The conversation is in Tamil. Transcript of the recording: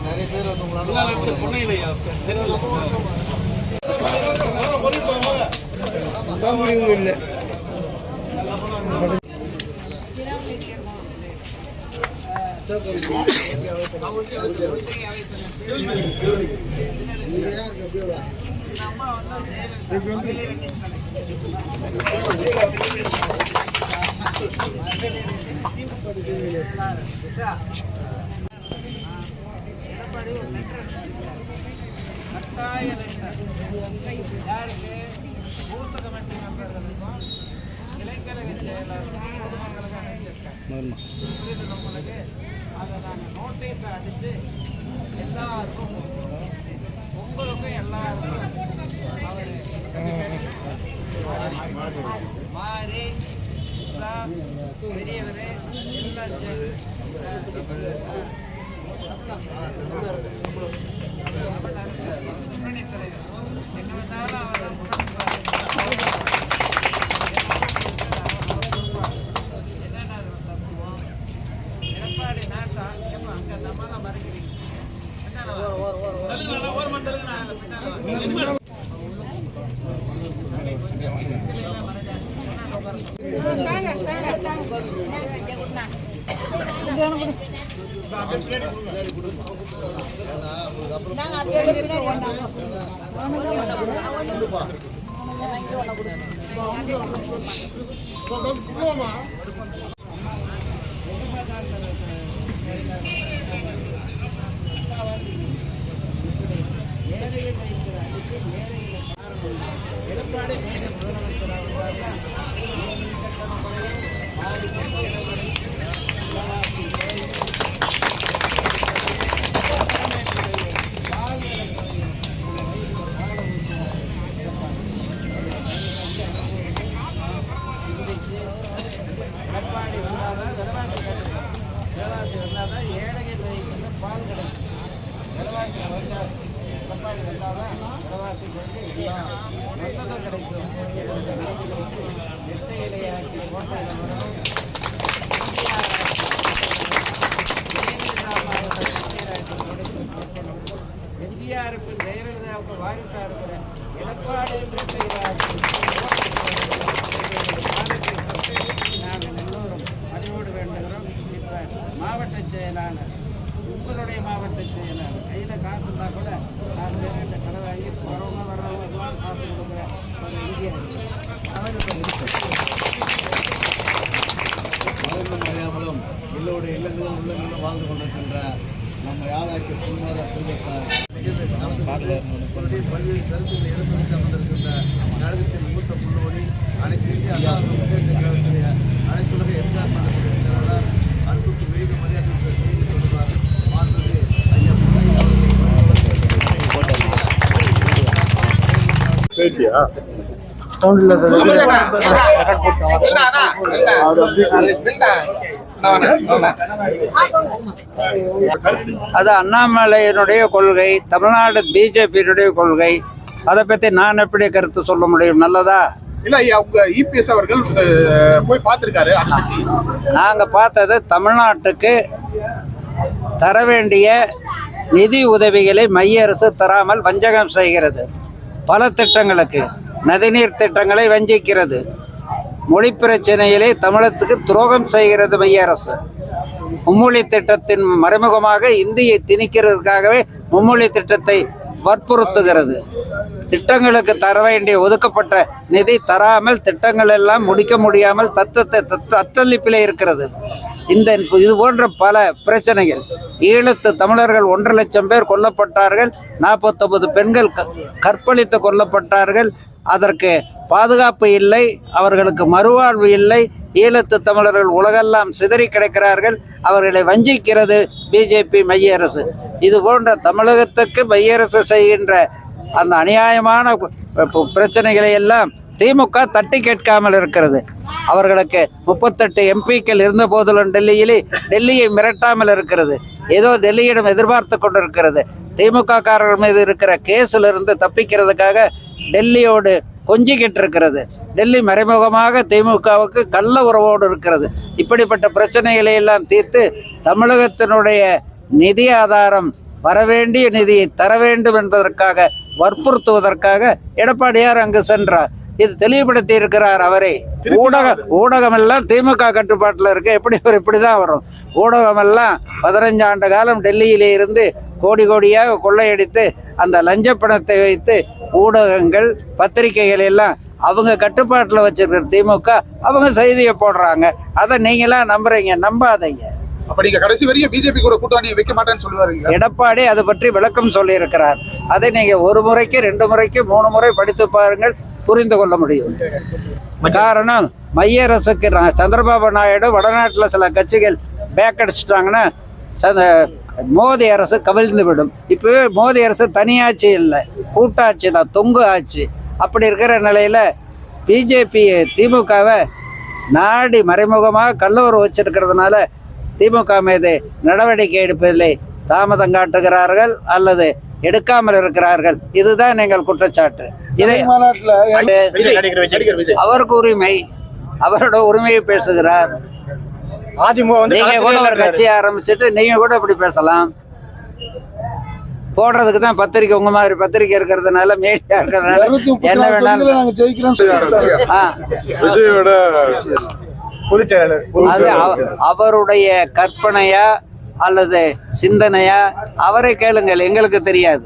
நிறைய பேர் வந்து இல்லை. பூத்த கமிட்டி மெம்பர்களுக்கும் இளைஞரக செயலாளருக்கும் பொதுமக்களுக்கு அனுப்பிச்சிருக்கேன். உங்களுக்கு அதை நாங்கள் நோட்டீஸ் அடித்து எல்லாருக்கும் உங்களுக்கும் எல்லாருக்கும் அவர் மாறி பெரியவர் எல்லாம் முன்னணி தலைவர் என்ன வந்தாலும் அவர் என்னென்ன தத்துவம் எடப்பாடி நாட்டா ஏப்பா அங்கே நம்மளாம் மறைக்கிறீங்க எடப்பாடி மீண்டும் முதலமைச்சராக எடப்பாடி வந்தாதான் விலைவாசி கட்டுப்படும். விலைவாசி வந்தாதான் ஏழைகள் வந்து பால் கிடைக்கும். விலைவாசி வந்தால் எடப்பாடி வந்தாதான் விலைவாசி வந்து நல்லதும் கிடைக்கும். எட்டை இலையாக்கி கோட்டையில் வரும் எம்ஜிஆருக்கு ஜெயலலிதாவுக்கு வாரிசா இருக்கிற எடப்பாடி நாங்கள் எல்லோரும் அறிவோடு வேண்டுகிறோம். இப்போ மாவட்ட செயலாளர் உங்களுடைய மாவட்ட செயலாளர் கையில் காசு இருந்தால் கூட 4 பேர்கிட்ட கடை வாங்கி வர்றவங்க காசு கொடுக்குற ஒரு எம்ஜிஆர் அவருக்கு அறியாமலும் எல்லோருடைய இல்லங்களும் உள்ளங்களும் வாழ்ந்து கொண்டிருக்கின்ற நம்ம யாழாய்க்கு பொன்மாத பல்வேறு கருத்துக்களை எடுத்து அமர்ந்திருக்கின்ற கழகத்தின் மூத்த முன்னோடி அனைத்து இந்திய அண்ணா முன்னேற்ற கழகத்துடைய அனைத்துலக எம்ஜிஆர் மன்றத்துடைய செயலாளர் அன்புக்கு மீண்டும் மரியாதை செய்தி சொல்லுவார் மாண்புமிகு ஐயா அது அண்ணாமலையினுடைய கொள்கை, தமிழ்நாடு பிஜேபியினுடைய கொள்கை. அதை பற்றி நான் எப்படி கருத்து சொல்ல முடியும்? நல்லதா இல்ல அவங்க இபிஎஸ் அவர்கள் போய் பார்த்திருக்காரு. நாங்கள் பார்த்தது தமிழ்நாட்டுக்கு தர வேண்டிய நிதி உதவிகளை மைய அரசு தராமல் வஞ்சகம் செய்கிறது. பல திட்டங்களுக்கு நதிநீர் திட்டங்களை வஞ்சிக்கிறது. மொழி பிரச்சனையிலே தமிழகத்துக்கு துரோகம் செய்கிறது மைய அரசு. மும்மொழி திட்டத்தின் மறைமுகமாக இந்தியை திணிக்கிறதுக்காகவே மும்மொழி திட்டத்தை வற்புறுத்துகிறது. திட்டங்களுக்கு தர வேண்டிய ஒதுக்கப்பட்ட நிதி தராமல் திட்டங்கள் எல்லாம் முடிக்க முடியாமல் தத்தளிப்பிலே இருக்கிறது. இது போன்ற பல பிரச்சனைகள். ஈழத்து தமிழர்கள் 1.5 லட்சம் பேர் கொல்லப்பட்டார்கள். 49 பெண்கள் கற்பழித்து கொல்லப்பட்டார்கள். அதற்கு பாதுகாப்பு இல்லை, அவர்களுக்கு மறுவாழ்வு இல்லை. ஈழத்து தமிழர்கள் உலகெல்லாம் சிதறி கிடக்கிறார்கள். அவர்களை வஞ்சிக்கிறது பிஜேபி மைய அரசு. இது போன்ற தமிழகத்துக்கு மைய அரசு செய்கின்ற அந்த அநியாயமான பிரச்சனைகளை எல்லாம் திமுக தட்டி கேட்காமல் இருக்கிறது. அவர்களுக்கு 38 எம்பிக்கள் இருந்த போதிலும் டெல்லியை மிரட்டாமல் இருக்கிறது. ஏதோ டெல்லியிடம் எதிர்பார்த்து கொண்டிருக்கிறது. திமுக காரர்கள் மீது இருக்கிற கேஸிலிருந்து தப்பிக்கிறதுக்காக டெல்லியோடு கொஞ்சிக்கிட்டு இருக்கிறது. டெல்லி மறைமுகமாக திமுகவுக்கு கள்ள உறவோடு இருக்கிறது. இப்படிப்பட்ட பிரச்சனைகளை எல்லாம் தீர்த்து தமிழகத்தினுடைய நிதி ஆதாரம் வரவேண்டிய நிதியை தர வேண்டும் என்பதற்காக வற்புறுத்துவதற்காக எடப்பாடியார் அங்கு சென்றார். இது தெளிவுபடுத்தி இருக்கிறார் அவரே. ஊடகம் எல்லாம் திமுக கட்டுப்பாட்டில் இருக்க இப்படிதான் வரும். ஊடகம் எல்லாம் 15 ஆண்டு காலம் டெல்லியிலே இருந்து கோடி கோடியாக கொள்ளையடித்து அந்த லஞ்ச பணத்தை வைத்து ஊடகங்கள் பத்திரிகைகள் எல்லாம் அவங்க கட்டுப்பாட்டில் வச்சிருக்கிற திமுக அவங்க செய்தியை போடுறாங்க. அதை நீங்களாம் நம்புறீங்க, நம்பாதீங்க. அப்ப நீங்க கடைசி வரையும் பிஜேபி கூட கூட்டணி வைக்க மாட்டேன்னு சொல்லுவாருங்க. எடப்பாடி அதை பற்றி விளக்கம் சொல்லியிருக்கிறார். அதை நீங்க 1 முறைக்கு 2 முறைக்கு 3 முறை படித்து பாருங்கள், புரிந்து கொள்ள முடியும். காரணம், மைய அரசுக்கு சந்திரபாபு நாயுடு வடநாட்டில் சில கட்சிகள் பேக் அடிச்சிட்டாங்கன்னா மோடி அரசு கவிழ்ந்து விடும். இப்பவே மோடி அரசு தனியாட்சி இல்லை, கூட்டாட்சி தான், தொங்கு ஆட்சி. அப்படி இருக்கிற நிலையில பிஜேபி திமுகவை நாடி மறைமுகமாக கல்லூரி வச்சிருக்கிறதுனால திமுக மீது நடவடிக்கை எடுப்பதிலே தாமதம் காட்டுகிறார்கள் அல்லது எடுக்காமல் இருக்கிறார்கள். இதுதான் எங்கள் குற்றச்சாட்டு. இதை அவருக்கு உரிமை, அவரோட உரிமையை பேசுகிறார். நீங்க கூட ஒரு கட்சியை ஆரம்பிச்சுட்டு நீங்க கூட இப்படி பேசலாம். போடுறதுக்கு தான் பத்திரிக்கை, உங்க மாதிரி பத்திரிக்கை இருக்கிறதுனால, மீடியா இருக்கிறதுனால என்ன வேணாலும். விஜயோட பொதுச்செயலாளர் அது அவருடைய கற்பனையா அல்லது சிந்தனையா அவரை கேளுங்கள், எங்களுக்கு தெரியாது.